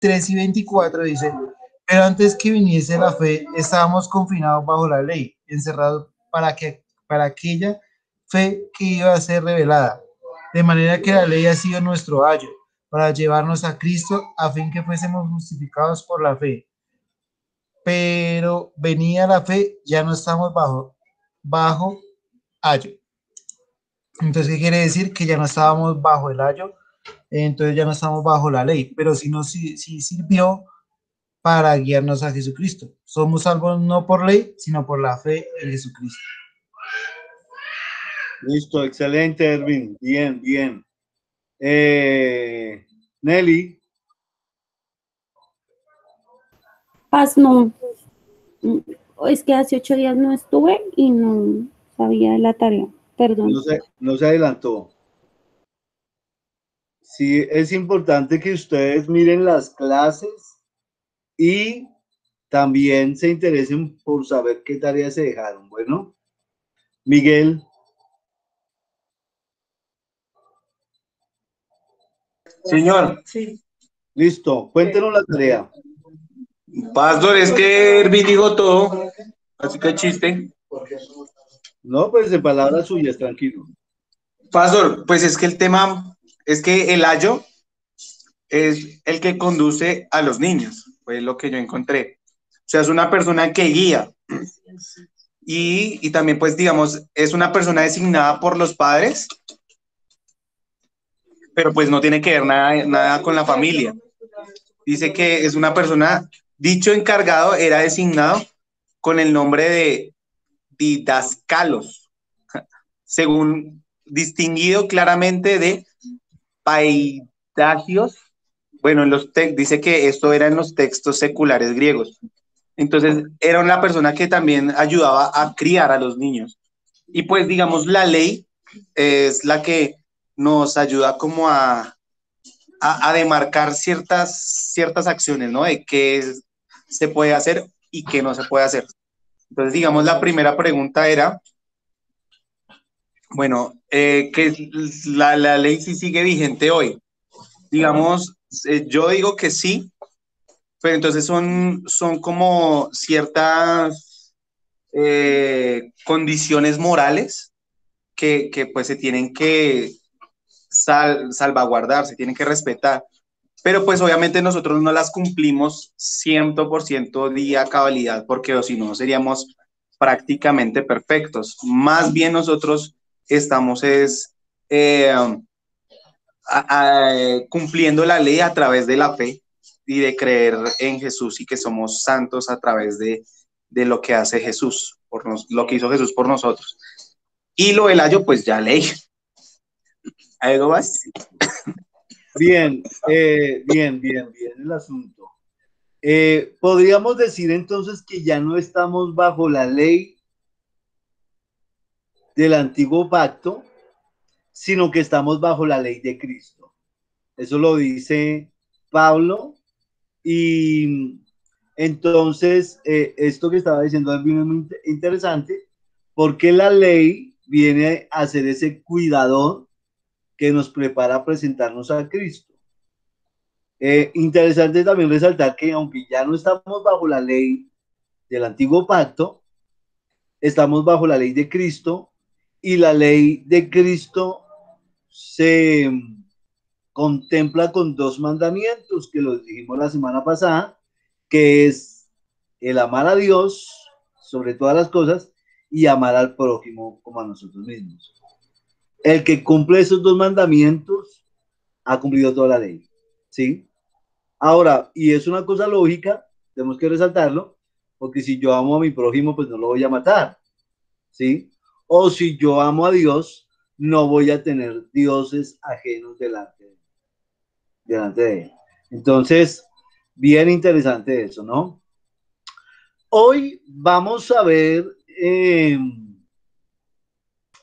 3:24 dice, pero antes que viniese la fe, estábamos confinados bajo la ley, encerrados para aquella fe que iba a ser revelada. De manera que la ley ha sido nuestro ayo para llevarnos a Cristo a fin que fuésemos justificados por la fe. Pero venía la fe, ya no estamos bajo ayo. Entonces, ¿qué quiere decir? Que ya no estábamos bajo el ayo, entonces ya no estamos bajo la ley, pero sí sirvió para guiarnos a Jesucristo. Somos salvos no por ley, sino por la fe en Jesucristo. Listo, excelente, Erwin. Bien, bien. Nelly. Paz, no. Es que hace 8 días no estuve y no sabía de la tarea. Perdón. No se adelantó. Sí, es importante que ustedes miren las clases y también se interesen por saber qué tareas se dejaron. Bueno, Miguel. Señor. Sí. Listo, cuéntenos la tarea. Pastor, es que Erwin dijo todo, así que chiste. No, pues de palabras suyas, tranquilo. Pastor, pues es que el tema es que el ayo es el que conduce a los niños, fue lo que yo encontré. O sea, es una persona que guía y también, pues, digamos, es una persona designada por los padres, pero pues no tiene que ver nada con la familia. Dice que es una persona, dicho encargado era designado con el nombre de didascalos, según distinguido claramente de paidagios. Bueno, dice que esto era en los textos seculares griegos. Entonces, era una persona que también ayudaba a criar a los niños. Y pues, digamos, la ley es la que nos ayuda como a demarcar ciertas acciones, ¿no? De qué se puede hacer y qué no se puede hacer. Entonces, digamos, la primera pregunta era, bueno, que la ley sí sigue vigente hoy. Digamos, yo digo que sí, pero entonces son como ciertas condiciones morales que pues se tienen que salvaguardar, se tienen que respetar. Pero pues obviamente nosotros no las cumplimos 100% día a cabalidad, porque o si no seríamos prácticamente perfectos. Más bien nosotros estamos eh, cumpliendo la ley a través de la fe y de creer en Jesús y que somos santos a través de lo que hace Jesús, lo que hizo Jesús por nosotros. Y lo del ayo, pues ya leí. ¿Algo más? Bien, bien el asunto. Podríamos decir entonces que ya no estamos bajo la ley del antiguo pacto, sino que estamos bajo la ley de Cristo. Eso lo dice Pablo. Y entonces, esto que estaba diciendo es muy interesante, porque la ley viene a ser ese cuidador que nos prepara a presentarnos a Cristo. Interesante también resaltar que aunque ya no estamos bajo la ley del antiguo pacto, estamos bajo la ley de Cristo, y la ley de Cristo se contempla con 2 mandamientos que los dijimos la semana pasada, que es el amar a Dios sobre todas las cosas y amar al prójimo como a nosotros mismos. El que cumple esos 2 mandamientos ha cumplido toda la ley, ¿sí? Ahora, y es una cosa lógica, tenemos que resaltarlo, porque si yo amo a mi prójimo, pues no lo voy a matar, ¿sí? O si yo amo a Dios, no voy a tener dioses ajenos delante de él. Entonces, bien interesante eso, ¿no? Hoy vamos a ver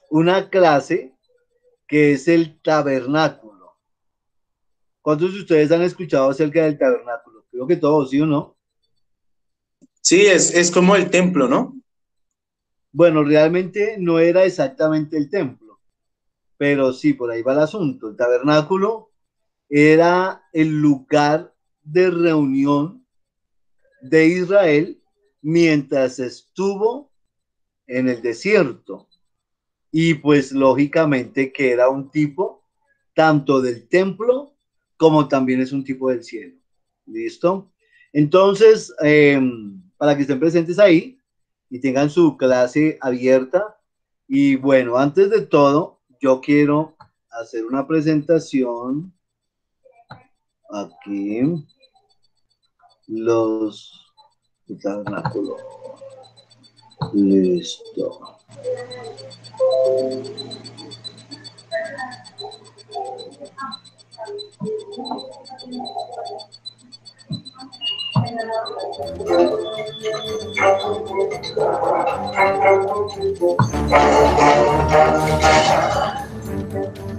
una clase que es el tabernáculo. ¿Cuántos de ustedes han escuchado acerca del tabernáculo? Creo que todos, ¿sí o no? Sí, es como el templo, ¿no? Bueno, realmente no era exactamente el templo, pero sí, por ahí va el asunto. El tabernáculo era el lugar de reunión de Israel mientras estuvo en el desierto. Y pues lógicamente que era un tipo tanto del templo como también es un tipo del cielo. ¿Listo? Entonces, para que estén presentes ahí y tengan su clase abierta. Y bueno, antes de todo, yo quiero hacer una presentación. Aquí, los tabernáculos. Listo.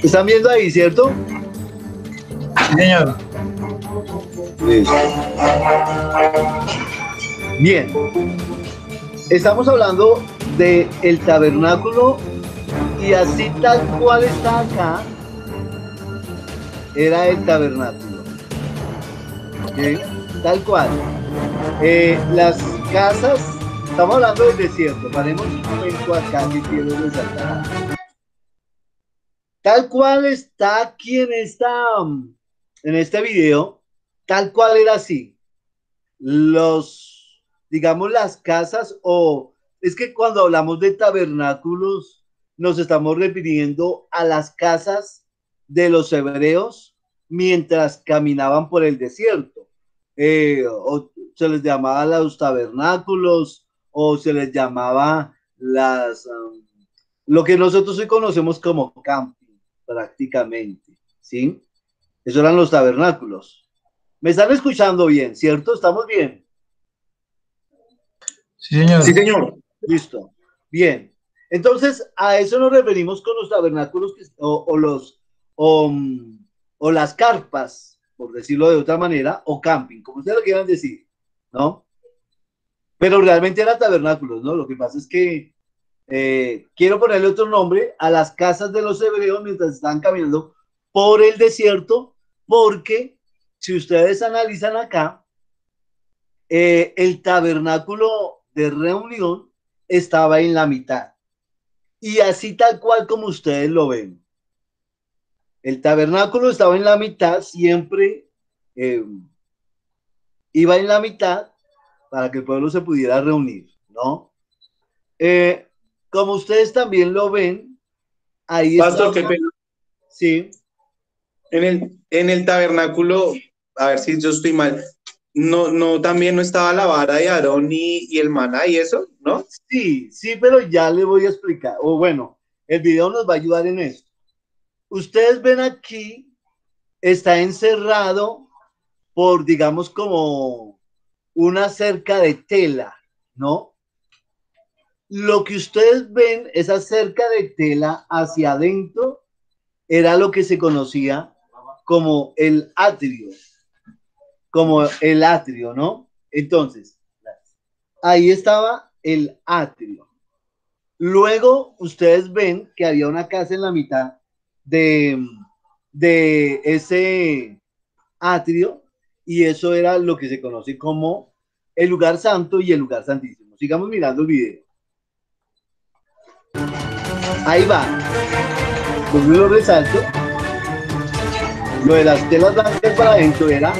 ¿Están viendo ahí, cierto? Sí, señor. Listo. Bien. Estamos hablando de el tabernáculo y así tal cual está acá, era el tabernáculo. ¿Sí? Tal cual. Las casas, estamos hablando del desierto, paremos un momento acá que quiero resaltar. Tal cual está aquí en este video, tal cual era así. Digamos, las casas, o es que cuando hablamos de tabernáculos, nos estamos refiriendo a las casas de los hebreos mientras caminaban por el desierto. O se les llamaba los tabernáculos, o se les llamaba lo que nosotros hoy conocemos como camping, prácticamente, ¿sí? Esos eran los tabernáculos. ¿Me están escuchando bien, cierto? ¿Estamos bien? Sí, señor. Sí, señor. Listo. Bien. Entonces, a eso nos referimos con los tabernáculos o las carpas, por decirlo de otra manera, o camping, como ustedes lo quieran decir, ¿no? Pero realmente eran tabernáculos, ¿no? Lo que pasa es que quiero ponerle otro nombre a las casas de los hebreos mientras están caminando por el desierto, porque si ustedes analizan acá, el tabernáculo de reunión estaba en la mitad. Y así tal cual como ustedes lo ven. El tabernáculo estaba en la mitad, siempre iba en la mitad para que el pueblo se pudiera reunir, ¿no? Como ustedes también lo ven, ahí Pastor, está. qué pena. Sí. En el tabernáculo, a ver si yo estoy mal, no, también no estaba la vara de Aarón y el maná y eso, ¿no? Sí, sí, pero ya le voy a explicar. O bueno, el video nos va a ayudar en esto. Ustedes ven aquí, está encerrado por, digamos, como una cerca de tela, ¿no? Lo que ustedes ven, esa cerca de tela hacia adentro, era lo que se conocía como el atrio, ¿no? Entonces, ahí estaba el atrio. Luego, ustedes ven que había una casa en la mitad de ese atrio, y eso era lo que se conoce como el lugar santo y el lugar santísimo. Sigamos mirando el video. Ahí va. Como lo resalto, lo de las telas blancas para adentro era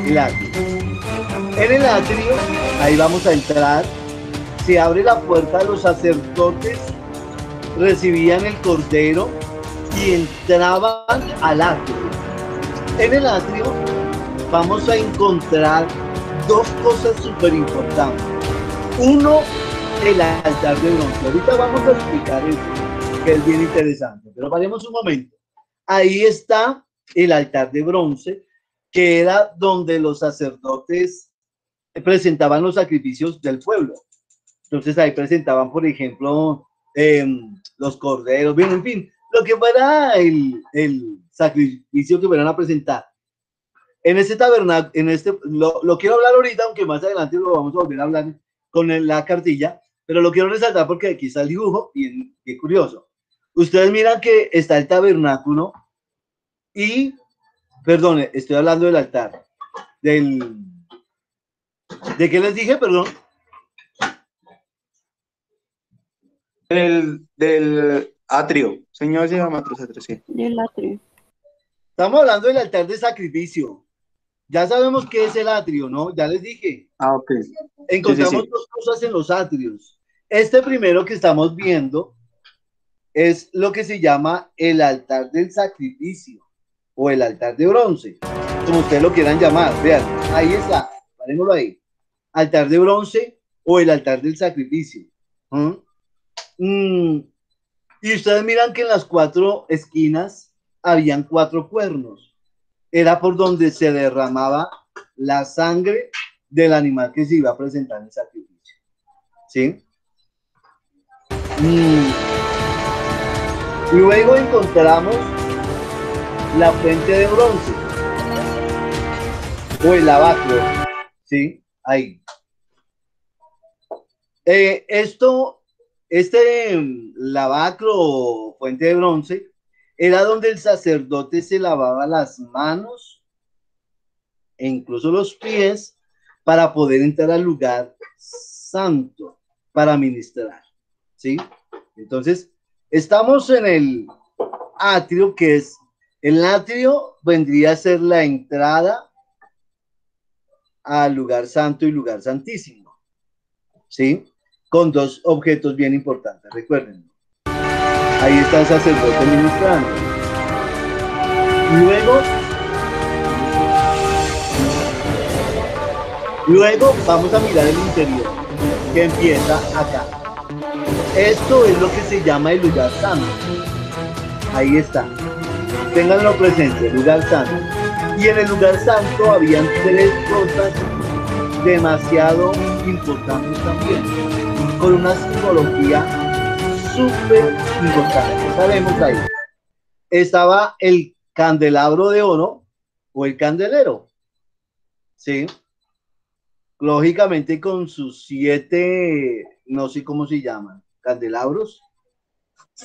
el atrio. En el atrio, ahí vamos a entrar. Se abre la puerta, los sacerdotes recibían el cordero y entraban al atrio. En el atrio vamos a encontrar dos cosas súper importantes. Uno, el altar de bronce. Ahorita vamos a explicar eso, que es bien interesante, pero paremos un momento. Ahí está el altar de bronce, que era donde los sacerdotes presentaban los sacrificios del pueblo. Entonces ahí presentaban, por ejemplo, los corderos, bien, en fin, lo que fuera el sacrificio que fueran a presentar. En este tabernáculo, lo quiero hablar ahorita, aunque más adelante lo vamos a volver a hablar con la cartilla, pero lo quiero resaltar porque aquí está el dibujo, bien curioso. Ustedes miran que está el tabernáculo y, perdón, estoy hablando del altar. ¿De qué les dije, perdón? Del atrio. Señor, se llama atrio, sí. Del atrio. Estamos hablando del altar de sacrificio. Ya sabemos qué es el atrio, ¿no? Ya les dije. Ah, ok. Encontramos Sí. dos cosas en los atrios. Este primero que estamos viendo es lo que se llama el altar del sacrificio o el altar de bronce, como ustedes lo quieran llamar. Vean, ahí está, parémoslo ahí. Altar de bronce o el altar del sacrificio. Y ustedes miran que en las 4 esquinas habían 4 cuernos. Era por donde se derramaba la sangre del animal que se iba a presentar en el sacrificio. ¿Sí? Luego encontramos la fuente de bronce o el lavacro. ¿Sí? Ahí. Este lavacro o fuente de bronce era donde el sacerdote se lavaba las manos e incluso los pies para poder entrar al lugar santo para ministrar. ¿Sí? Entonces, estamos en el atrio, que es el atrio, vendría a ser la entrada al lugar santo y lugar santísimo. ¿Sí? Con 2 objetos bien importantes, recuerden. Ahí está el sacerdote ministrando. Luego vamos a mirar el interior, que empieza acá. Esto es lo que se llama el lugar santo. Ahí está. Ténganlo presente, el lugar santo. Y en el lugar santo habían 3 cosas demasiado importantes también, con una simbología súper importante. Sabemos ahí. Estaba el candelabro de oro o el candelero. ¿Sí? Lógicamente con sus 7, no sé cómo se llaman, candelabros.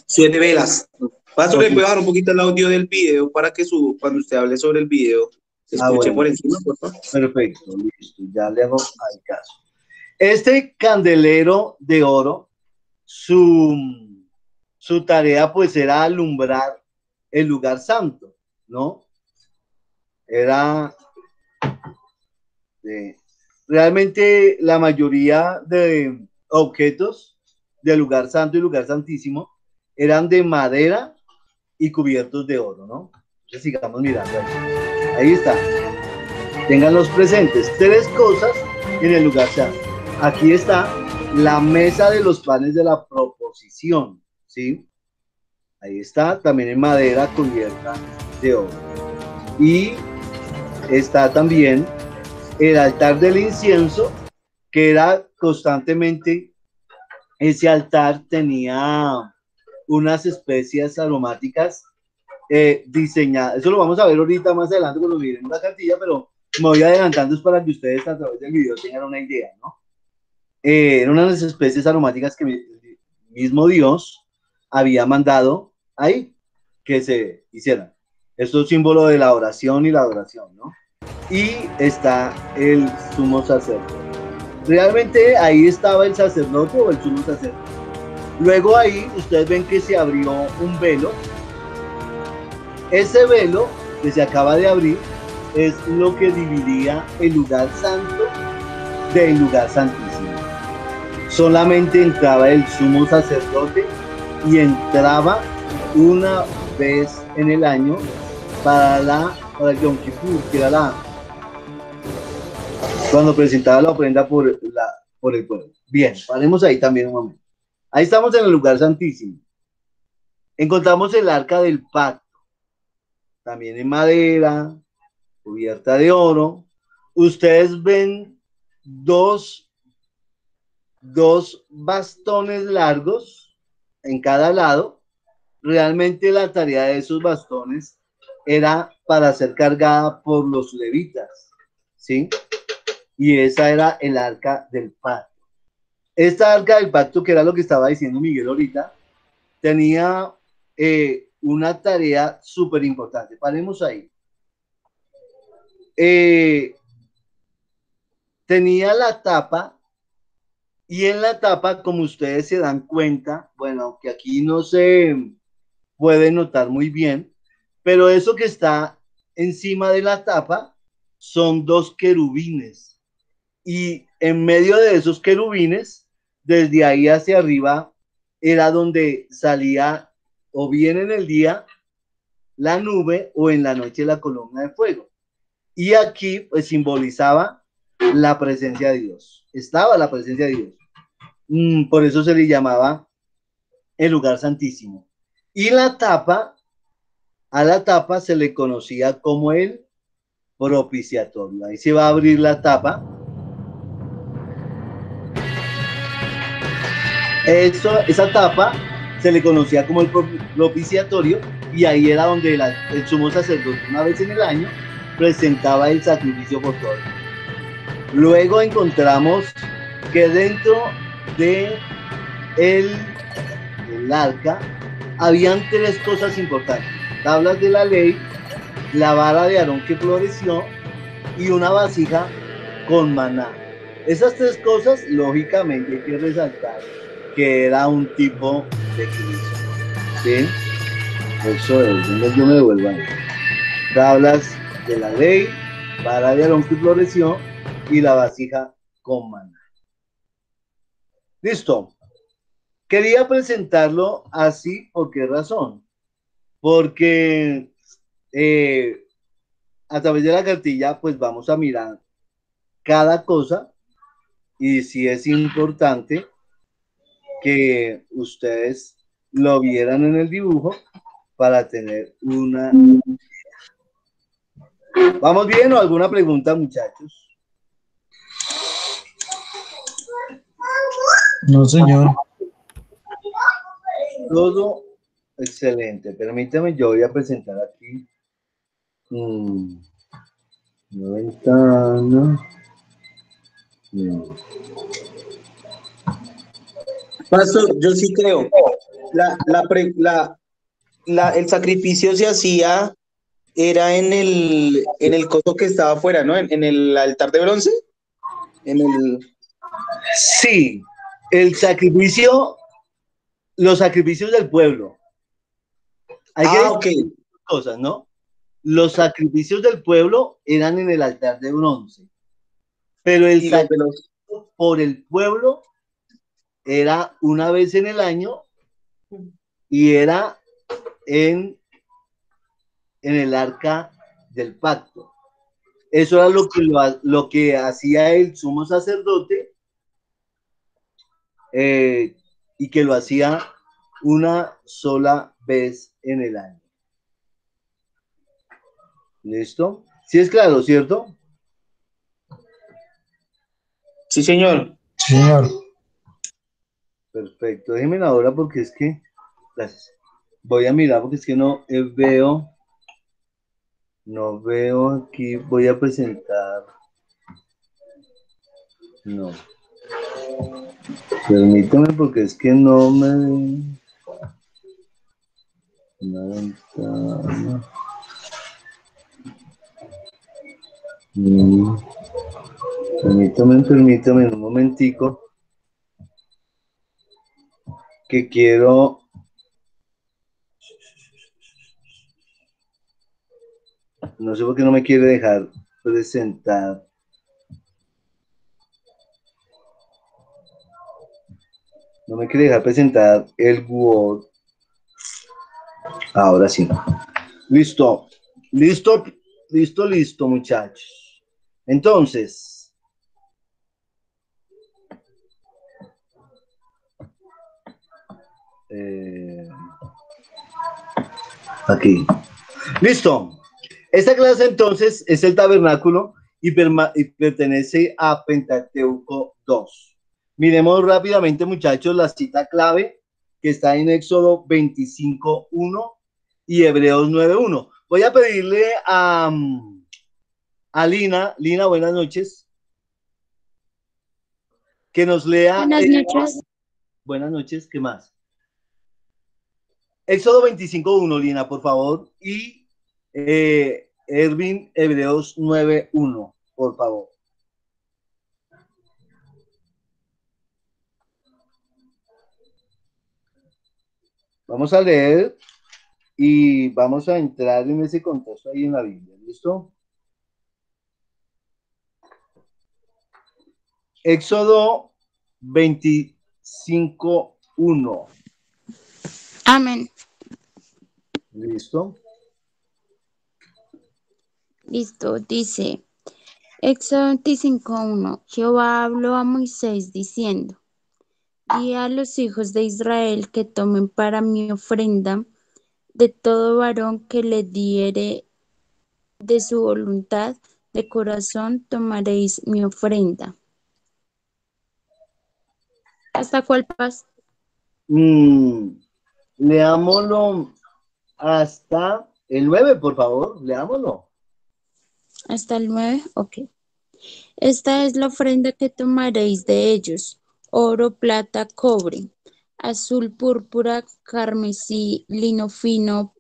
7 velas. Paso, le puedo bajar un poquito el audio del video para que cuando usted hable sobre el video se escuche Bueno, por encima, por favor. perfecto, listo, ya le hago al caso. Este candelero de oro, su tarea pues era alumbrar el lugar santo, ¿no? Era realmente la mayoría de objetos del lugar santo y lugar santísimo eran de madera y cubiertos de oro, ¿no? Entonces sigamos mirando ahí. Ahí está. Ténganlos presentes. 3 cosas en el lugar santo. Aquí está la mesa de los panes de la proposición, ¿sí? Ahí está, también en madera cubierta de oro. Y está también el altar del incienso, que era constantemente, ese altar tenía unas especias aromáticas diseñadas. Eso lo vamos a ver ahorita más adelante cuando miremos la cartilla, pero me voy adelantando es para que ustedes a través del video tengan una idea, ¿no? Eran unas especies aromáticas que el mismo Dios había mandado ahí que se hicieran. Esto es símbolo de la oración y la adoración, ¿no? Y está el sumo sacerdote. Realmente ahí estaba el sacerdote o el sumo sacerdote. Luego ahí ustedes ven que se abrió un velo. Ese velo que se acaba de abrir es lo que dividía el lugar santo del lugar santísimo. Solamente entraba el sumo sacerdote y entraba una vez en el año para el Yom Kippur, que era cuando presentaba la ofrenda por el pueblo. Bien, paremos ahí también un momento. Ahí estamos en el lugar santísimo. Encontramos el arca del pacto, también en madera, cubierta de oro. Ustedes ven dos bastones largos en cada lado. Realmente la tarea de esos bastones era para ser cargada por los levitas, ¿sí? Y esa era el arca del pacto. Esta arca del pacto, que era lo que estaba diciendo Miguel ahorita, tenía una tarea súper importante. Paremos ahí. tenía la tapa, y en la tapa, como ustedes se dan cuenta, bueno, aunque aquí no se puede notar muy bien, pero eso que está encima de la tapa son dos querubines, y en medio de esos querubines, desde ahí hacia arriba, era donde salía o bien en el día la nube o en la noche la columna de fuego. Y aquí pues simbolizaba la presencia de Dios. Estaba la presencia de Dios. Por eso se le llamaba el lugar santísimo. Y la tapa, a la tapa se le conocía como el propiciatorio. Ahí se va a abrir la tapa. Esa tapa se le conocía como el propiciatorio, y ahí era donde el sumo sacerdote, una vez en el año, presentaba el sacrificio por todos. Luego encontramos que dentro de el arca habían tres cosas importantes: tablas de la ley, la vara de Aarón que floreció y una vasija con maná. Esas tres cosas, lógicamente, hay que resaltar que era un tipo de Cristo. ¿Sí? Eso es, yo me devuelvo ahí. Tablas de la ley, vara de Aarón que floreció y la vasija con maná. Listo. Quería presentarlo así, ¿por qué razón? Porque a través de la cartilla, pues vamos a mirar cada cosa, y si es importante que ustedes lo vieran en el dibujo para tener una... ¿Vamos bien o alguna pregunta, muchachos? No, señor. Todo excelente. Permítame, yo voy a presentar aquí una ventana. Pastor, yo sí creo. El sacrificio se hacía, era en el coso que estaba afuera, ¿no? En el altar de bronce. Sí, el sacrificio, los sacrificios del pueblo. Hay que Ok. decir cosas, ¿no? Los sacrificios del pueblo eran en el altar de bronce, pero el sacrificio por el pueblo era una vez en el año, y era en el arca del pacto. Eso era lo que hacía el sumo sacerdote, y que lo hacía una sola vez en el año. ¿Listo? Sí es claro, ¿cierto? Sí, señor. Sí, señor. Perfecto. Déjenme ahora porque es que... Gracias. Voy a mirar porque es que no veo... No veo aquí. Voy a presentar... No. Permítame porque es que no me... Una ventana... Permítame un momentico, que quiero... No sé por qué no me quiere dejar presentar. No me quiere dejar presentar el Word. Ahora sí. Listo. Listo, muchachos. Entonces, aquí. Listo. Esta clase entonces es el tabernáculo y pertenece a Pentateuco 2. Miremos rápidamente, muchachos, la cita clave que está en Éxodo 25:1 y Hebreos 9:1. Voy a pedirle a Lina. Lina, buenas noches. Que nos lea. Buenas noches. Buenas noches, ¿qué más? Éxodo 25:1, Lina, por favor. Y Erwin, Hebreos 9:1, por favor. Vamos a leer y vamos a entrar en ese contexto ahí en la Biblia. ¿Listo? Éxodo 25:1. Amén. ¿Listo? Listo, dice, Éxodo 25:1. Jehová habló a Moisés diciendo, di a los hijos de Israel que tomen para mi ofrenda de todo varón que le diere de su voluntad de corazón tomaréis mi ofrenda. ¿Hasta cuál pasa? Leámoslo hasta el 9, por favor. Leámoslo. Hasta el 9, ok. Esta es la ofrenda que tomaréis de ellos: oro, plata, cobre, azul, púrpura, carmesí, lino fino,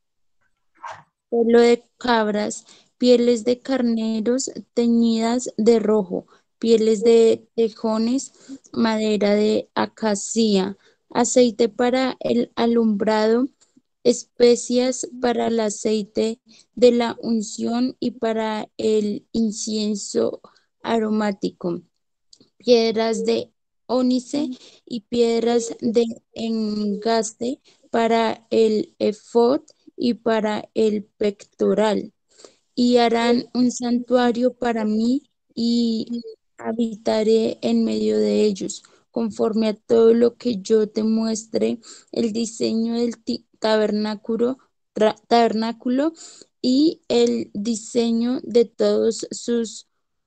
pelo de cabras, pieles de carneros teñidas de rojo, pieles de tejones, madera de acacia, aceite para el alumbrado, especias para el aceite de la unción y para el incienso aromático, piedras de ónice y piedras de engaste para el efod y para el pectoral. Y harán un santuario para mí y habitaré en medio de ellos, conforme a todo lo que yo te muestre, el diseño del tabernáculo y el diseño de todos sus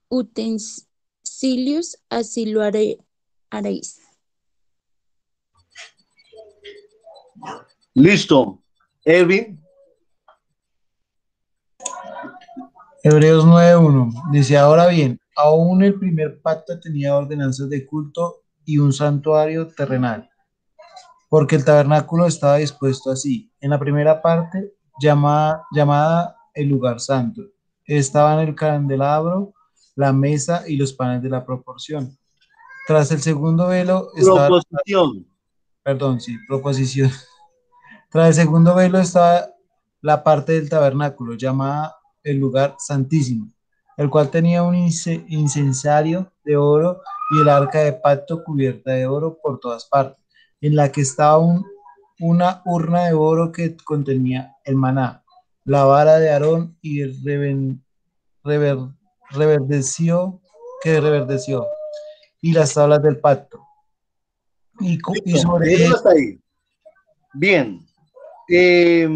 utensilios, así lo haréis. Listo. Erwin. Hebreos 9:1 dice, ahora bien, aún el primer pacto tenía ordenanzas de culto y un santuario terrenal, porque el tabernáculo estaba dispuesto así. En la primera parte, llamada el lugar santo, estaban el candelabro, la mesa y los panes de la proporción. Tras el segundo velo estaba, Proposición. perdón, sí, proposición. Tras el segundo velo estaba la parte del tabernáculo, llamada el lugar santísimo, el cual tenía un incensario de oro y el arca de pacto cubierta de oro por todas partes, en la que estaba una urna de oro que contenía el maná, la vara de Aarón y el rever- reverdeció, que reverdeció, y las tablas del pacto. Y Listo. sobre él, Dejémoslo hasta ahí. Bien. Eh,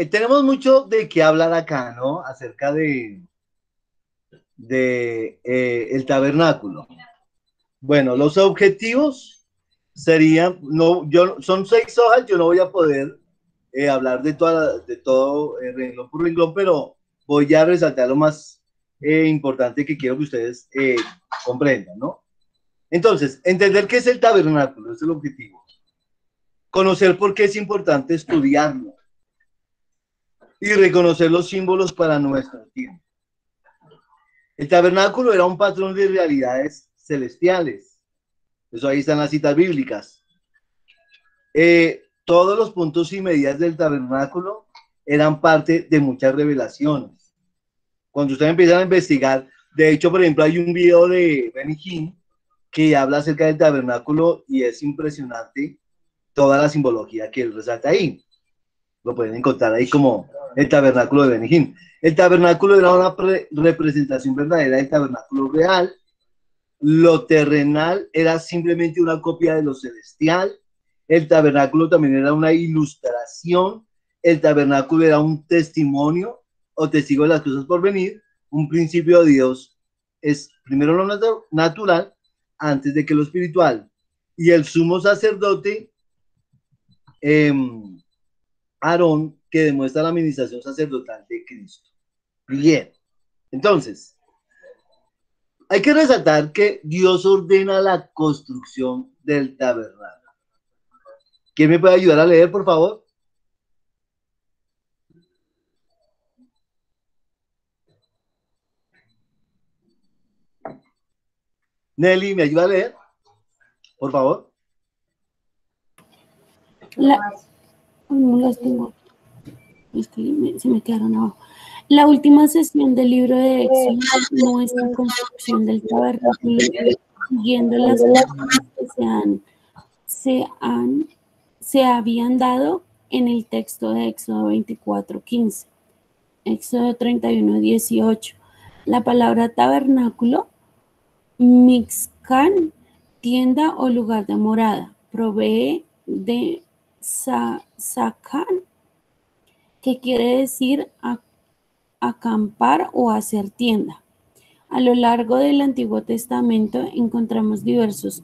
tenemos mucho de qué hablar acá, ¿no? Acerca de el tabernáculo. Bueno, los objetivos serían, no, son 6 hojas, yo no voy a poder hablar de todo renglón por renglón, pero voy a resaltar lo más importante que quiero que ustedes comprendan, ¿no? Entonces, entender qué es el tabernáculo, es el objetivo. Conocer por qué es importante estudiarlo y reconocer los símbolos para nuestro tiempo. El tabernáculo era un patrón de realidades celestiales. Eso ahí están las citas bíblicas. Todos los puntos y medidas del tabernáculo eran parte de muchas revelaciones. Cuando ustedes empiezan a investigar, de hecho, por ejemplo, hay un video de Benny Hinn que habla acerca del tabernáculo y es impresionante toda la simbología que él resalta ahí. Lo pueden encontrar ahí como el tabernáculo de Benny Hinn. El tabernáculo era una representación verdadera del tabernáculo real. Lo terrenal era simplemente una copia de lo celestial. El tabernáculo también era una ilustración. El tabernáculo era un testimonio o testigo de las cosas por venir. Un principio de Dios es primero lo natural antes de que lo espiritual. Y el sumo sacerdote, eh, Aarón, que demuestra la administración sacerdotal de Cristo. Bien, entonces, hay que resaltar que Dios ordena la construcción del tabernáculo. ¿Quién me puede ayudar a leer, por favor? Nelly, ¿me ayuda a leer? Por favor. No las tengo. Es que se me quedaron abajo. La última sesión del libro de Éxodo muestra construcción del tabernáculo siguiendo las normas que se habían dado en el texto de Éxodo 24:15, Éxodo 31:18. La palabra tabernáculo, mixcan, tienda o lugar de morada, provee de sacan, que quiere decir acampar o hacer tienda. A lo largo del Antiguo Testamento encontramos diversos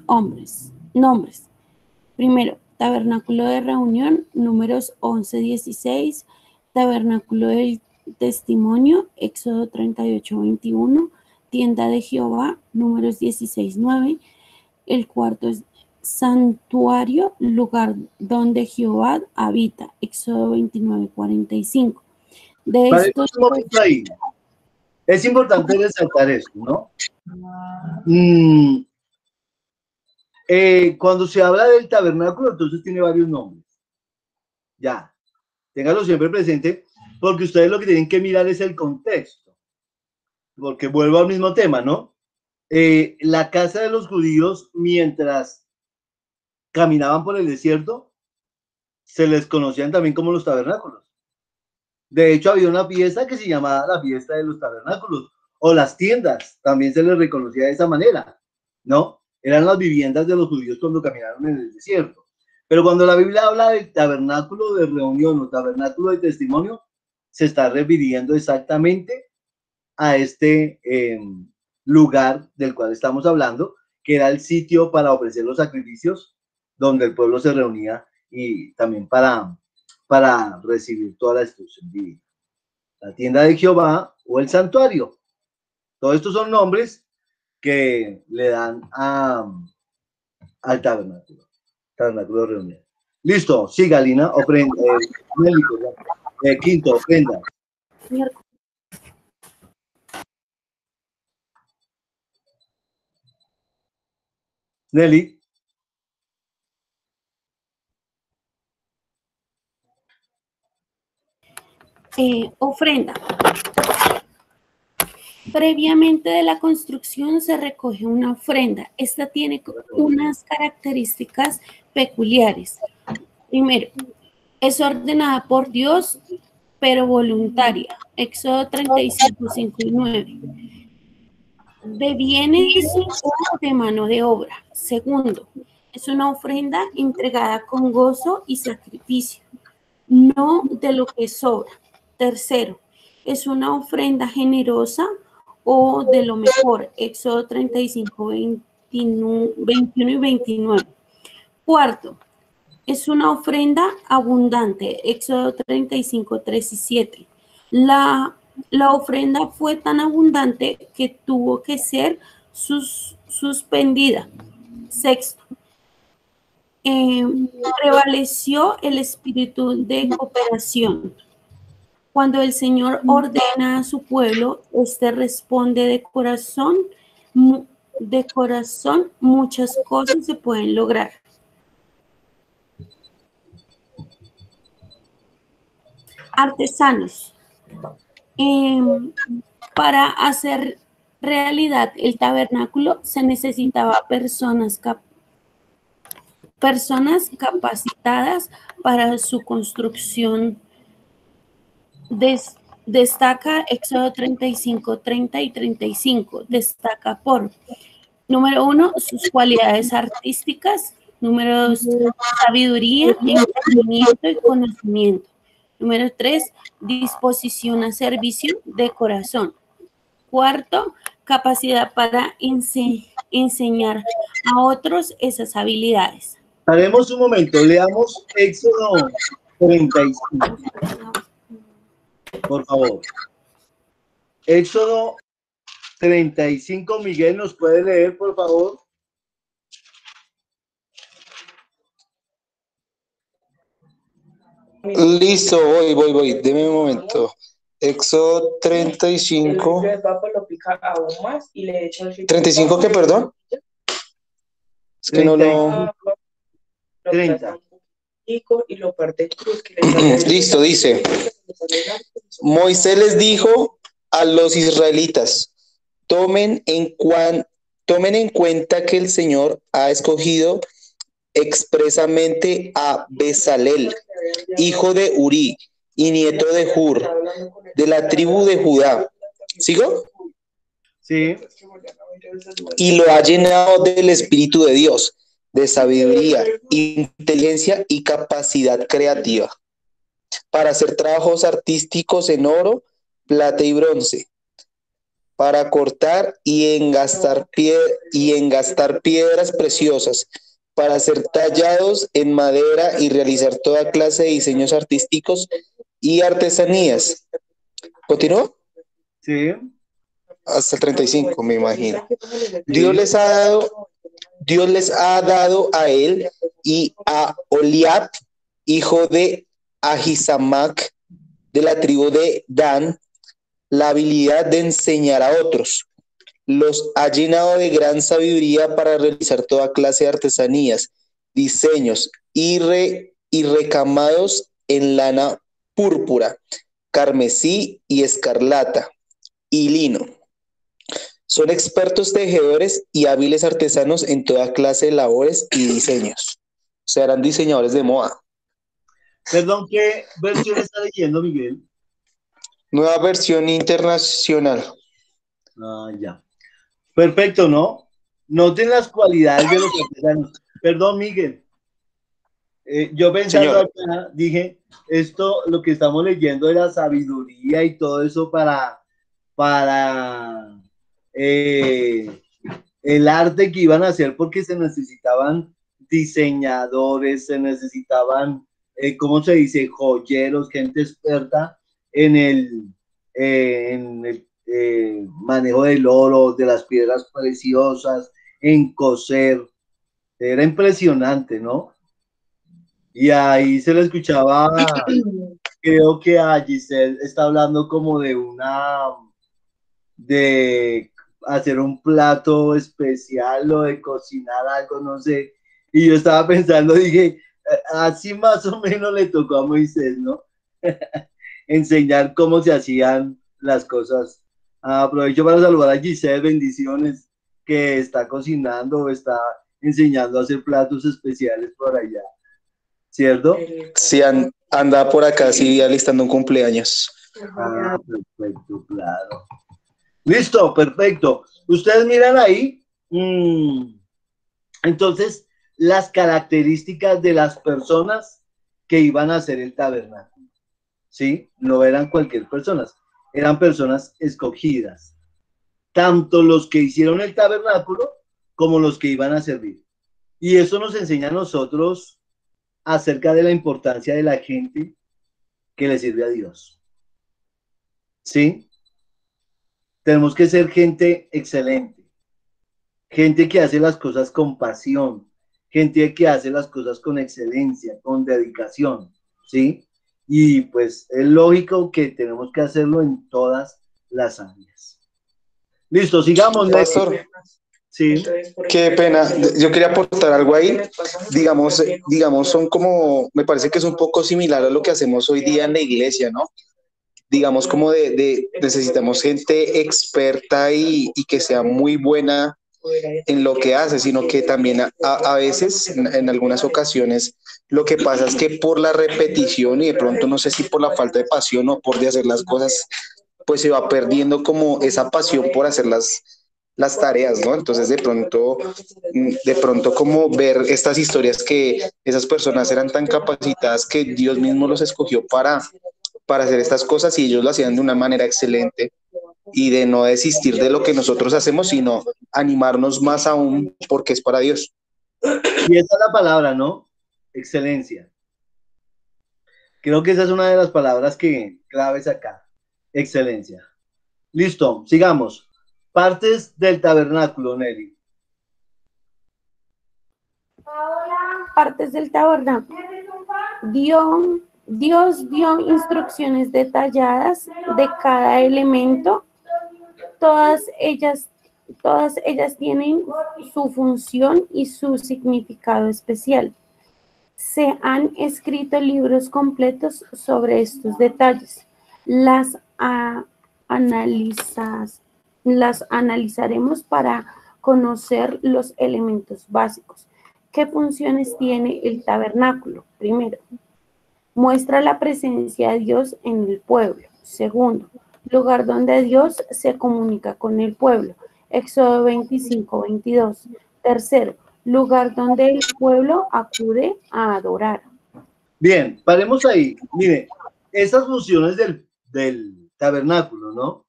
nombres. Primero, tabernáculo de reunión, Números 11:16, tabernáculo del testimonio, Éxodo 38:21, tienda de Jehová, Números 16:9. El cuarto es santuario, lugar donde Jehová habita, Éxodo 29:45. De estos, ahí. Es importante resaltar esto, ¿no? Cuando se habla del tabernáculo, entonces tiene varios nombres. Ya, téngalo siempre presente, porque ustedes lo que tienen que mirar es el contexto. Porque vuelvo al mismo tema, ¿no? La casa de los judíos, mientras caminaban por el desierto, se les conocían también como los tabernáculos. De hecho, había una fiesta que se llamaba la fiesta de los tabernáculos, o las tiendas, también se les reconocía de esa manera, ¿no? Eran las viviendas de los judíos cuando caminaron en el desierto. Pero cuando la Biblia habla del tabernáculo de reunión o tabernáculo de testimonio, se está refiriendo exactamente a este lugar del cual estamos hablando, que era el sitio para ofrecer los sacrificios, donde el pueblo se reunía y también para recibir toda la instrucción divina. La tienda de Jehová o el santuario. Todos estos son nombres que le dan al tabernáculo de reunión. Listo, siga, Lina, ofrenda. Quinto, ofrenda. Nelly. Ofrenda. Previamente de la construcción se recoge una ofrenda. Esta tiene unas características peculiares. Primero, es ordenada por Dios, pero voluntaria. Éxodo 35, 5 y 9. De bienes o de mano de obra. Segundo, es una ofrenda entregada con gozo y sacrificio, no de lo que sobra. Tercero, es una ofrenda generosa o de lo mejor. Éxodo 35, 21 y 29. Cuarto, es una ofrenda abundante. Éxodo 35, 3 y 7. La ofrenda fue tan abundante que tuvo que ser suspendida. Sexto, prevaleció el espíritu de cooperación. Cuando el Señor ordena a su pueblo, este responde de corazón. Muchas cosas se pueden lograr. Artesanos. Para hacer realidad el tabernáculo se necesitaba personas capacitadas para su construcción. Destaca Éxodo 35, 30 y 35. Destaca por, número 1, sus cualidades artísticas. Número 2, sabiduría, entendimiento y conocimiento. Número 3, disposición a servicio de corazón. Cuarto, capacidad para enseñar a otros esas habilidades. Haremos un momento, leamos Éxodo 35. Por favor. Éxodo 35, Miguel, ¿nos puede leer, por favor? Listo, voy. Deme un momento. Éxodo 35. 35, ¿qué, perdón? Es que no lo... 30. y lo parte en cruz. Que le Listo, dice. Moisés les dijo a los israelitas, tomen en cuenta que el Señor ha escogido expresamente a Bezalel, hijo de Uri y nieto de Hur, de la tribu de Judá. ¿Sigo? Sí. Y lo ha llenado del Espíritu de Dios, de sabiduría, inteligencia y capacidad creativa, para hacer trabajos artísticos en oro, plata y bronce, para cortar y engastar piedras preciosas, para ser tallados en madera y realizar toda clase de diseños artísticos y artesanías. ¿Continúo? Sí. Hasta el 35, me imagino. Sí. Dios les ha dado a él y a Oliab, hijo de Ahisamac, de la tribu de Dan, la habilidad de enseñar a otros. Los ha llenado de gran sabiduría para realizar toda clase de artesanías, diseños y recamados en lana púrpura, carmesí y escarlata y lino. Son expertos tejedores y hábiles artesanos en toda clase de labores y diseños. O sea, eran diseñadores de moda. Perdón, ¿qué versión está leyendo, Miguel? Nueva versión internacional. Ah, ya. Perfecto, ¿no? Noten las cualidades de los artesanos. Perdón, Miguel. Yo pensando Señor. acá, dije, esto, lo que estamos leyendo era sabiduría y todo eso para el arte que iban a hacer, porque se necesitaban diseñadores, se necesitaban, ¿cómo se dice? Joyeros, gente experta en el manejo del oro, de las piedras preciosas, en coser. Era impresionante, ¿no? Y ahí se le escuchaba, creo que a Giselle está hablando como de hacer un plato especial o de cocinar algo, no sé. Y yo estaba pensando, dije, así más o menos le tocó a Moisés, ¿no? Enseñar cómo se hacían las cosas. Aprovecho para saludar a Giselle, bendiciones, que está cocinando o está enseñando a hacer platos especiales por allá, ¿cierto? Sí, anda por acá, sí, alistando un cumpleaños. Ah, perfecto, claro. Listo, perfecto. Ustedes miran ahí, entonces, las características de las personas que iban a hacer el tabernáculo, ¿sí? No eran cualquier persona, eran personas escogidas, tanto los que hicieron el tabernáculo como los que iban a servir. Y eso nos enseña a nosotros acerca de la importancia de la gente que le sirve a Dios, ¿sí? Tenemos que ser gente excelente, gente que hace las cosas con pasión, gente que hace las cosas con excelencia, con dedicación, ¿sí? Y pues es lógico que tenemos que hacerlo en todas las áreas. Listo, sigamos. Pastor, Sí. qué pena. Yo quería aportar algo ahí. Digamos, son como, me parece que es un poco similar a lo que hacemos hoy día en la iglesia, ¿no? Digamos como necesitamos gente experta y que sea muy buena en lo que hace, sino que también a veces, en algunas ocasiones, lo que pasa es que por la repetición y de pronto no sé si por la falta de pasión o por de hacer las cosas, pues se va perdiendo como esa pasión por hacer las tareas, ¿no? Entonces de pronto como ver estas historias que esas personas eran tan capacitadas que Dios mismo los escogió para hacer estas cosas y ellos lo hacían de una manera excelente y de no desistir de lo que nosotros hacemos, sino animarnos más aún porque es para Dios. Y esa es la palabra, ¿no? Excelencia. Creo que esa es una de las palabras claves acá. Excelencia. Listo, sigamos. Partes del tabernáculo, Nelly. Partes del tabernáculo. Dios dio instrucciones detalladas de cada elemento. Todas ellas tienen su función y su significado especial. Se han escrito libros completos sobre estos detalles. Las, a- analizas- las analizaremos para conocer los elementos básicos. ¿Qué funciones tiene el tabernáculo? Primero, muestra la presencia de Dios en el pueblo. Segundo, lugar donde Dios se comunica con el pueblo. Éxodo 25-22. Tercero, lugar donde el pueblo acude a adorar. Bien, paremos ahí. Mire, esas funciones del tabernáculo, ¿no?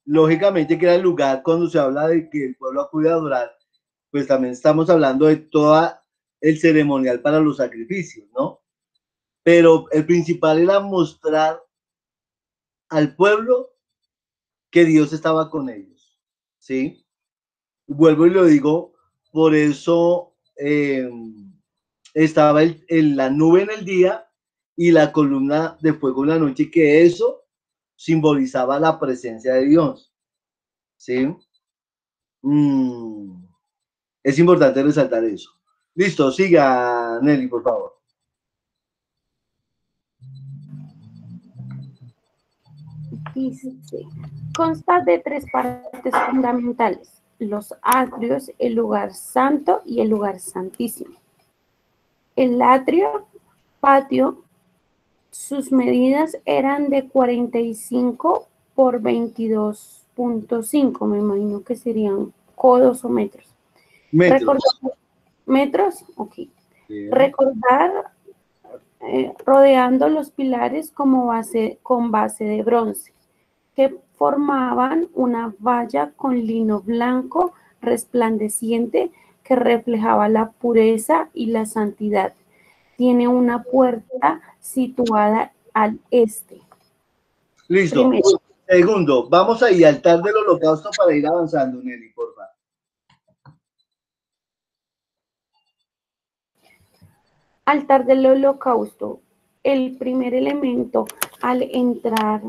Lógicamente que era el lugar cuando se habla de que el pueblo acude a adorar, pues también estamos hablando de todo el ceremonial para los sacrificios, ¿no? Pero el principal era mostrar al pueblo que Dios estaba con ellos, ¿sí? Vuelvo y lo digo, por eso estaba la nube en el día y la columna de fuego en la noche, que eso simbolizaba la presencia de Dios, ¿sí? Es importante resaltar eso. Listo, siga Nelly, por favor. Dice, consta de tres partes fundamentales: los atrios, el lugar santo y el lugar santísimo. El atrio, patio, sus medidas eran de 45 por 22.5, me imagino que serían codos o metros. Metros. ¿Metros? Ok. Bien. Recordar rodeando los pilares con base de bronce, que formaban una valla con lino blanco resplandeciente que reflejaba la pureza y la santidad. Tiene una puerta situada al este. Listo. Primero. Segundo, vamos ahí, altar del holocausto para ir avanzando, Nelly, por favor. Altar del holocausto. El primer elemento al entrar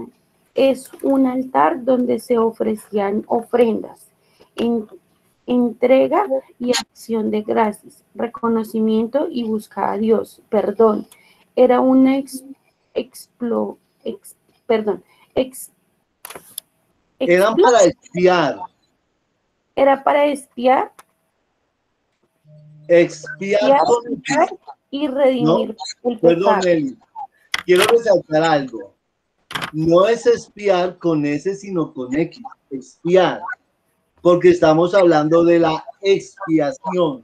es un altar donde se ofrecían ofrendas, entrega y acción de gracias, reconocimiento y busca a Dios, perdón. Era una Eran para espiar. Era para espiar. Expiar y redimir el perdón, pecado. Nelly, quiero resaltar algo. No es espiar con S, sino con X. Expiar. Porque estamos hablando de la expiación.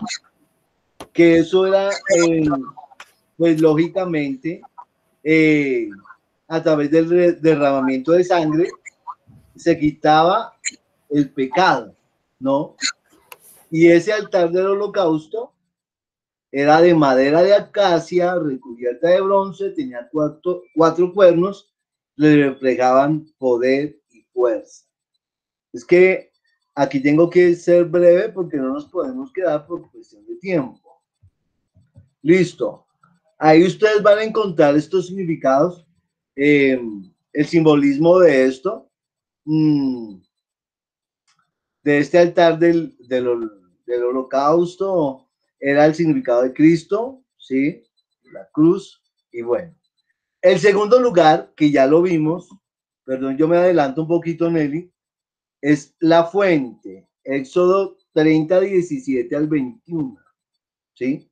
Que eso era, pues lógicamente, a través del derramamiento de sangre, se quitaba el pecado, ¿no? Y ese altar del holocausto era de madera de acacia, recubierta de bronce, tenía cuatro cuernos, le reflejaban poder y fuerza. Es que aquí tengo que ser breve porque no nos podemos quedar por cuestión de tiempo. Listo. Ahí ustedes van a encontrar estos significados, el simbolismo de esto, de este altar del holocausto, era el significado de Cristo, ¿sí? La cruz, y bueno. El segundo lugar, que ya lo vimos, perdón, yo me adelanto un poquito, Nelly, es la fuente, Éxodo 30, 17 al 21, ¿sí?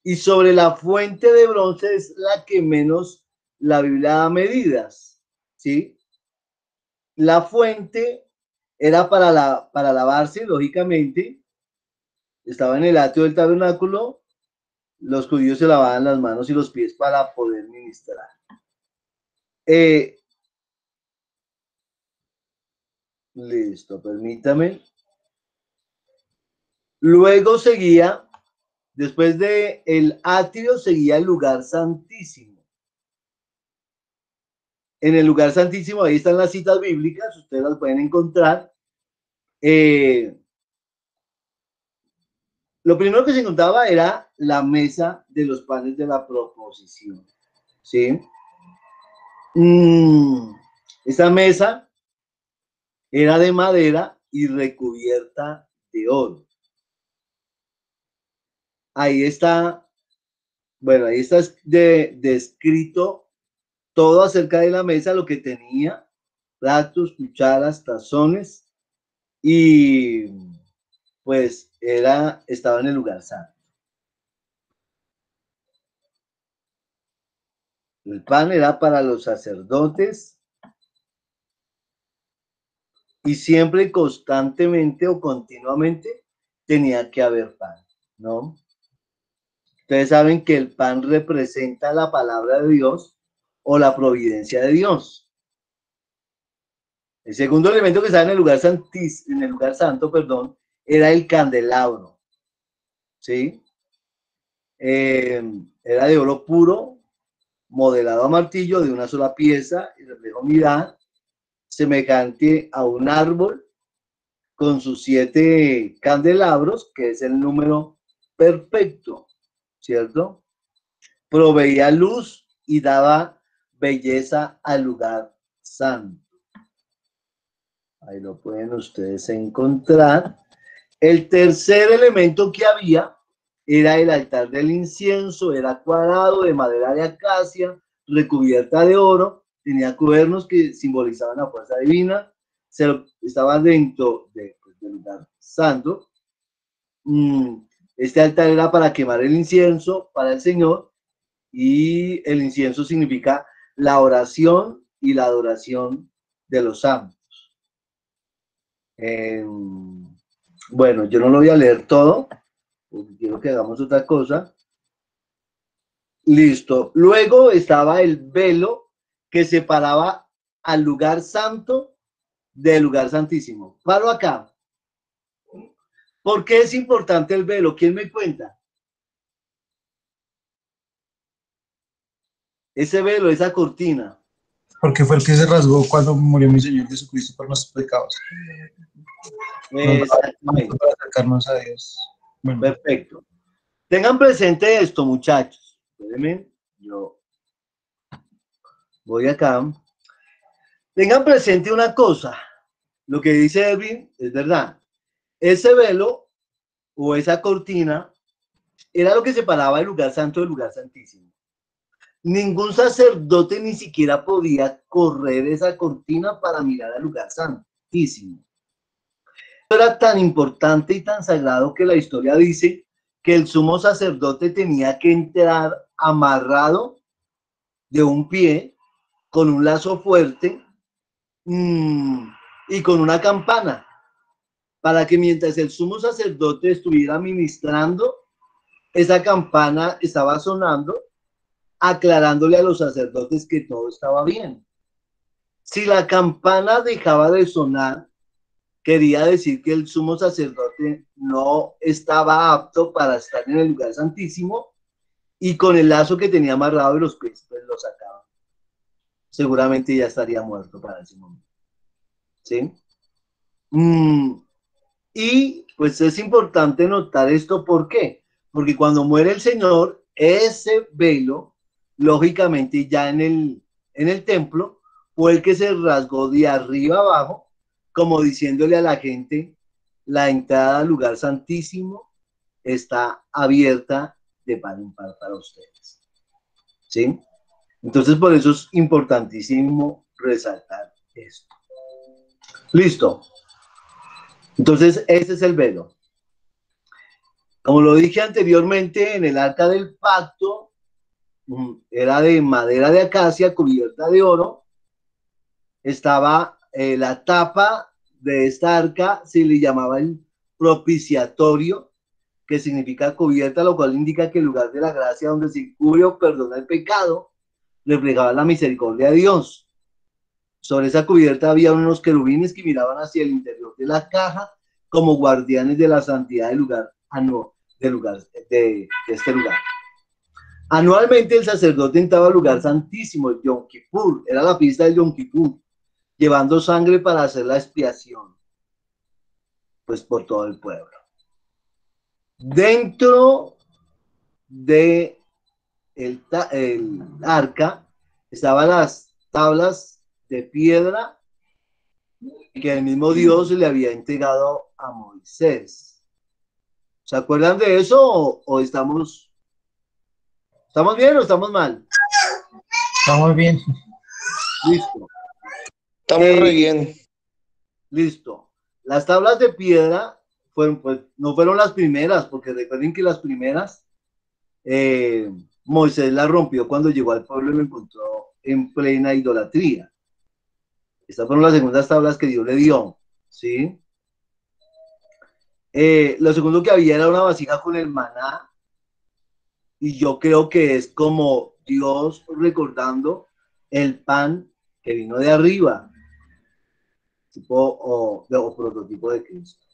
Y sobre la fuente de bronce es la que menos la Biblia da medidas, ¿sí? La fuente era para lavarse, lógicamente, estaba en el atrio del tabernáculo, los judíos se lavaban las manos y los pies para poder ministrar. Listo, permítame. Luego seguía, después de el atrio, seguía el lugar santísimo. En el lugar santísimo, ahí están las citas bíblicas, ustedes las pueden encontrar. Lo primero que se encontraba era la mesa de los panes de la proposición, ¿sí? Esa mesa era de madera y recubierta de oro. ahí está, bueno, ahí está descrito todo acerca de la mesa, lo que tenía, platos, cucharas, tazones, y pues estaba en el lugar santo. El pan era para los sacerdotes y siempre, constantemente o continuamente tenía que haber pan, ¿no? Ustedes saben que el pan representa la palabra de Dios o la providencia de Dios. El segundo elemento que estaba en el lugar santo, perdón, era el candelabro, ¿sí? Era de oro puro, modelado a martillo, de una sola pieza, y refleja unidad, semejante a un árbol con sus 7 candelabros, que es el número perfecto, ¿cierto? Proveía luz y daba belleza al lugar santo. Ahí lo pueden ustedes encontrar. El tercer elemento que había era el altar del incienso, era cuadrado, de madera de acacia, recubierta de oro, tenía cuernos que simbolizaban la fuerza divina, estaba dentro del lugar santo. Este altar era para quemar el incienso para el Señor, y el incienso significa la oración y la adoración de los santos. Bueno, yo no lo voy a leer todo, porque quiero que hagamos otra cosa. Listo. Luego estaba el velo que separaba al lugar santo del lugar santísimo. Paro acá. ¿Por qué es importante el velo? ¿Quién me cuenta? Ese velo, esa cortina. Porque fue el que se rasgó cuando murió mi Señor Jesucristo por nuestros pecados. Exactamente. Para acercarnos a Dios. Bueno. Perfecto. Tengan presente esto, muchachos. Espérenme, yo voy acá. Tengan presente una cosa. Lo que dice Edwin es verdad. Ese velo o esa cortina era lo que separaba el lugar santo del lugar santísimo. Ningún sacerdote ni siquiera podía correr esa cortina para mirar al lugar santísimo. Era tan importante y tan sagrado que la historia dice que el sumo sacerdote tenía que entrar amarrado de un pie con un lazo fuerte y con una campana, para que mientras el sumo sacerdote estuviera ministrando, esa campana estaba sonando, aclarándole a los sacerdotes que todo estaba bien. Si la campana dejaba de sonar, quería decir que el sumo sacerdote no estaba apto para estar en el lugar santísimo, y con el lazo que tenía amarrado de los pies, pues lo sacaban. Seguramente ya estaría muerto para ese momento. ¿Sí? Y pues es importante notar esto. ¿Por qué? Porque cuando muere el Señor, ese velo, lógicamente ya en el templo, fue el que se rasgó de arriba abajo, como diciéndole a la gente: la entrada al lugar santísimo está abierta de par en par para ustedes. ¿Sí? Entonces, por eso es importantísimo resaltar esto. Listo. Entonces, ese es el velo. Como lo dije anteriormente, en el arca del pacto era de madera de acacia cubierta de oro. Estaba la tapa de esta arca, se le llamaba el propiciatorio, que significa cubierta, lo cual indica que el lugar de la gracia donde se cubre o perdona el pecado reflejaba la misericordia de Dios. Sobre esa cubierta había unos querubines que miraban hacia el interior de la caja como guardianes de la santidad del lugar, de este lugar. Anualmente el sacerdote entraba al lugar santísimo, el Yom Kippur, era la fiesta del Yom Kippur, llevando sangre para hacer la expiación, pues por todo el pueblo. Dentro de el arca estaban las tablas de piedra que el mismo Dios le había entregado a Moisés. ¿Se acuerdan de eso o estamos bien o estamos mal? Estamos bien. Listo. Estamos re bien. Listo. Las tablas de piedra fueron, pues, no fueron las primeras, porque recuerden que las primeras Moisés las rompió cuando llegó al pueblo y lo encontró en plena idolatría. Estas fueron las segundas tablas que Dios le dio, ¿sí? Lo segundo que había era una vasija con el maná, y yo creo que es como Dios recordando el pan que vino de arriba, tipo o prototipo de Cristo.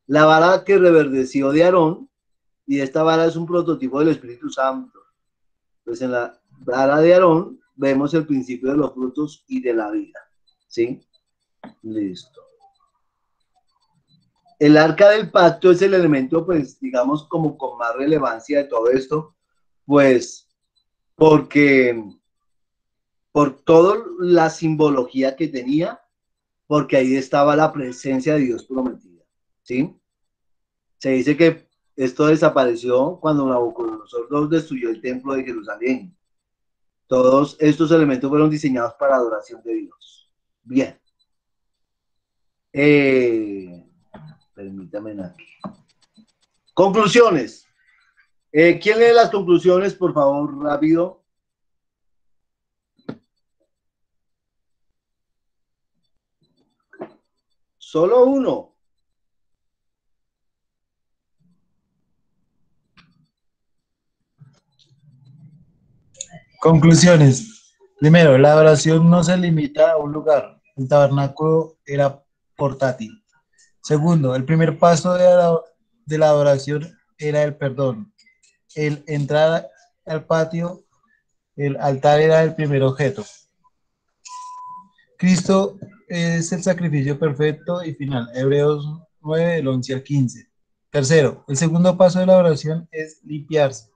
La vara que reverdeció de Aarón, y esta vara es un prototipo del Espíritu Santo. Pues en la vara de Aarón vemos el principio de los frutos y de la vida, ¿sí? Listo. El arca del pacto es el elemento, pues, digamos, como con más relevancia de todo esto, pues, porque por toda la simbología que tenía, porque ahí estaba la presencia de Dios prometida, ¿sí? Se dice que esto desapareció cuando Nabucodonosor destruyó el templo de Jerusalén. Todos estos elementos fueron diseñados para adoración de Dios. Bien. Permítame aquí. Conclusiones. ¿Quién lee las conclusiones, por favor, rápido? Solo uno. Conclusiones. Primero, la adoración no se limita a un lugar. El tabernáculo era portátil. Segundo, el primer paso de la adoración era el perdón. El entrar al patio, el altar era el primer objeto. Cristo es el sacrificio perfecto y final. Hebreos 9, del 11 al 15. Tercero, el segundo paso de la oración es limpiarse.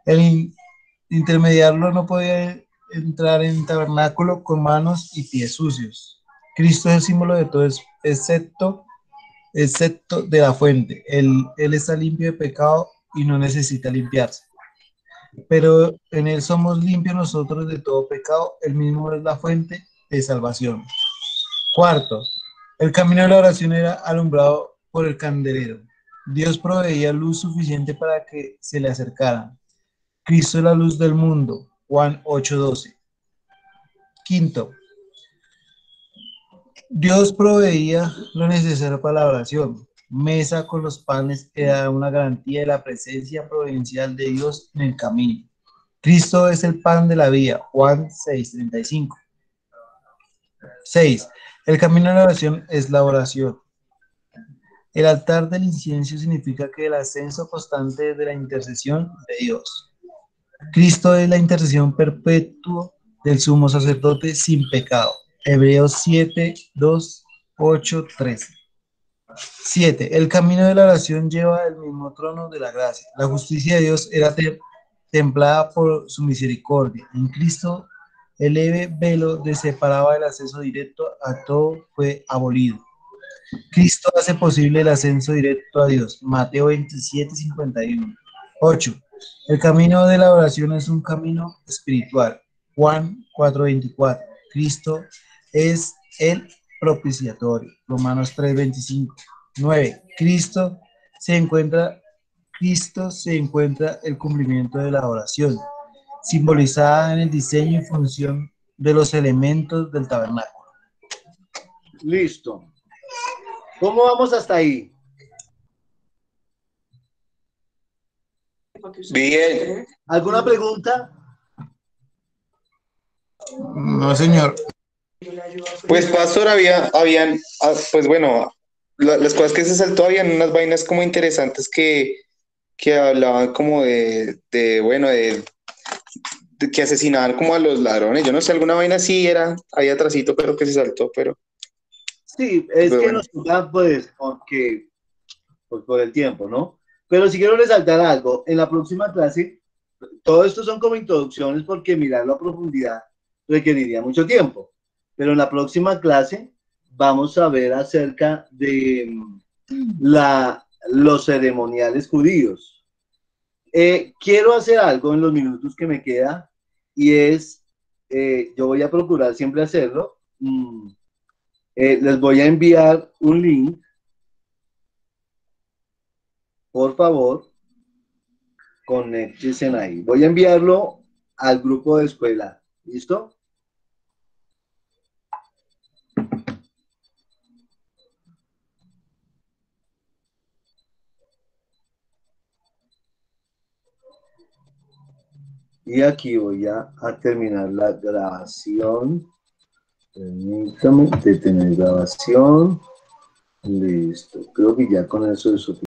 El intermediario no podía entrar en el tabernáculo con manos y pies sucios. Cristo es el símbolo de todo, excepto de la fuente. Él está limpio de pecado y no necesita limpiarse. Pero en Él somos limpios nosotros de todo pecado. Él mismo es la fuente de salvación. Cuarto, el camino de la oración era alumbrado por el candelero. Dios proveía luz suficiente para que se le acercaran. Cristo es la luz del mundo. Juan 8:12. Quinto, Dios proveía lo necesario para la oración. Mesa con los panes era una garantía de la presencia providencial de Dios en el camino. Cristo es el pan de la vida. Juan 6:35. 6. El camino de la oración es la oración. El altar del incienso significa que el ascenso constante de la intercesión de Dios. Cristo es la intercesión perpetua del sumo sacerdote sin pecado. Hebreos 7, 2, 8, 13. 7. El camino de la oración lleva el mismo trono de la gracia. La justicia de Dios era templada por su misericordia. En Cristo, el leve velo que separaba el acceso directo a todo fue abolido. Cristo hace posible el ascenso directo a Dios. Mateo 27, 51. 8. El camino de la oración es un camino espiritual. Juan 4:24. Cristo es el propiciatorio. Romanos 3:25. 9. Cristo se encuentra el cumplimiento de la oración, simbolizada en el diseño y función de los elementos del tabernáculo. Listo. ¿Cómo vamos hasta ahí? Bien. ¿Alguna pregunta? No, señor. Pues, pastor, pues bueno, las cosas que se saltó, habían unas vainas como interesantes que hablaban como bueno, de que asesinaban como a los ladrones. Yo no sé, alguna vaina sí era ahí atrasito, pero que se saltó, pero Sí, es que bueno. nos toca, pues, porque, pues, por el tiempo, ¿no? Pero si quiero resaltar algo, en la próxima clase, todo esto son como introducciones porque mirarlo a profundidad requeriría mucho tiempo. Pero en la próxima clase vamos a ver acerca de la los ceremoniales judíos. Quiero hacer algo en los minutos que me queda y es, yo voy a procurar siempre hacerlo. Les voy a enviar un link. Por favor, conéctense ahí. Voy a enviarlo al grupo de escuela. ¿Listo? Y aquí voy a terminar la grabación. Permítame detener grabación. Listo. Creo que ya con eso es suficiente.